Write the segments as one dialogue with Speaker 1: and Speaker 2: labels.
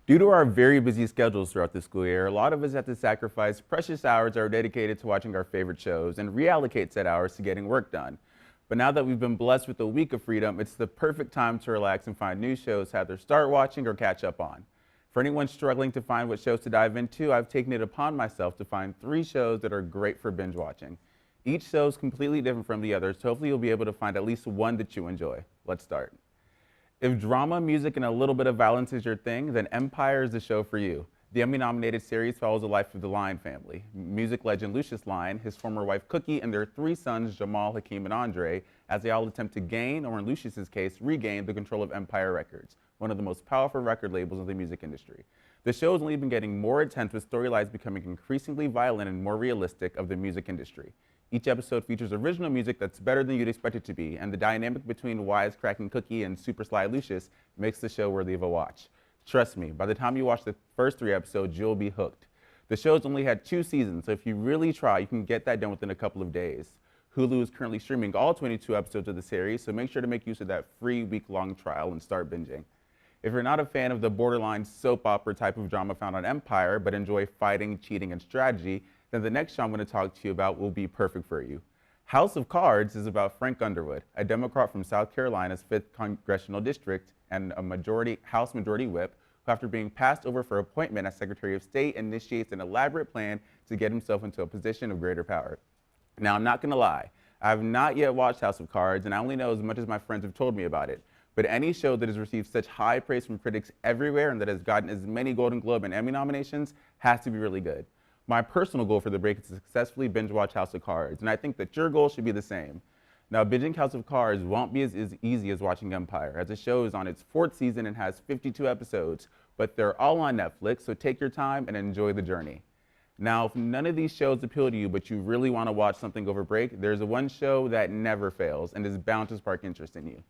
Speaker 1: Due to our very busy schedules throughout the school year, a lot of us have to sacrifice precious hours that are dedicated to watching our favorite shows and reallocate said hours to getting work done. But now that we've been blessed with a week of freedom, it's the perfect time to relax and find new shows to either start watching or catch up on. For anyone struggling to find what shows to dive into, I've taken it upon myself to find 3 shows that are great for binge watching. Each show is completely different from the others, so hopefully you'll be able to find at least one that you enjoy. Let's start. If drama, music, and a little bit of violence is your thing, then Empire is the show for you. The Emmy-nominated series follows the life of the Lyon family. Music legend Lucius Lyon, his former wife Cookie, and their 3 sons Jamal, Hakeem, and Andre, as they all attempt to gain, or in Lucius's case, regain the control of Empire Records, one of the most powerful record labels in the music industry. The show has only been getting more intense, with storylines becoming increasingly violent and more realistic of the music industry. Each episode features original music that's better than you'd expect it to be, and the dynamic between wisecracking Cookie and super sly Lucius makes the show worthy of a watch. Trust me, by the time you watch the first 3 episodes, you'll be hooked. The show's only had 2 seasons, so if you really try, you can get that done within a couple of days. Hulu is currently streaming all 22 episodes of the series, so make sure to make use of that free week-long trial and start binging. If you're not a fan of the borderline soap opera type of drama found on Empire, but enjoy fighting, cheating, and strategy, then the next show I'm going to talk to you about will be perfect for you. House of Cards is about Frank Underwood, a Democrat from South Carolina's 5th Congressional District and a House Majority Whip, who after being passed over for appointment as Secretary of State initiates an elaborate plan to get himself into a position of greater power. Now, I'm not going to lie, I have not yet watched House of Cards, and I only know as much as my friends have told me about it. But any show that has received such high praise from critics everywhere and that has gotten as many Golden Globe and Emmy nominations has to be really good. My personal goal for the break is to successfully binge watch House of Cards, and I think that your goal should be the same. Now, binging House of Cards won't be as easy as watching Empire, as the show is on its 4th season and has 52 episodes, but they're all on Netflix, so take your time and enjoy the journey. Now, if none of these shows appeal to you, but you really want to watch something over break, there's one show that never fails and is bound to spark interest in you.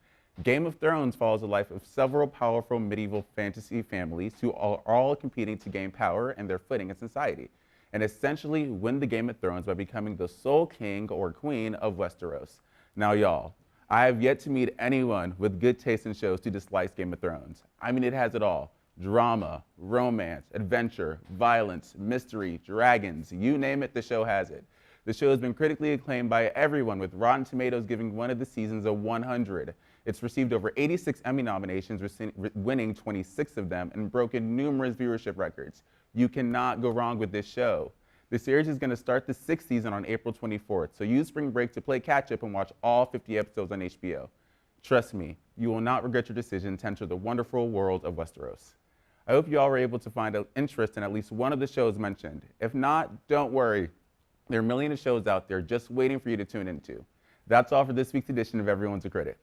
Speaker 1: Game of Thrones follows the life of several powerful medieval fantasy families who are all competing to gain power and their footing in society, and essentially win the Game of Thrones by becoming the sole king or queen of Westeros. Now, y'all, I have yet to meet anyone with good taste in shows to dislike Game of Thrones. I mean, it has it all. Drama, romance, adventure, violence, mystery, dragons, you name it, the show has it. The show has been critically acclaimed by everyone, with Rotten Tomatoes giving one of the seasons a 100. It's received over 86 Emmy nominations, winning 26 of them, and broken numerous viewership records. You cannot go wrong with this show. The series is going to start the 6th season on April 24th, so use spring break to play catch-up and watch all 50 episodes on HBO. Trust me, you will not regret your decision to enter the wonderful world of Westeros. I hope you all were able to find an interest in at least one of the shows mentioned. If not, don't worry. There are millions of shows out there just waiting for you to tune into. That's all for this week's edition of Everyone's a Critic.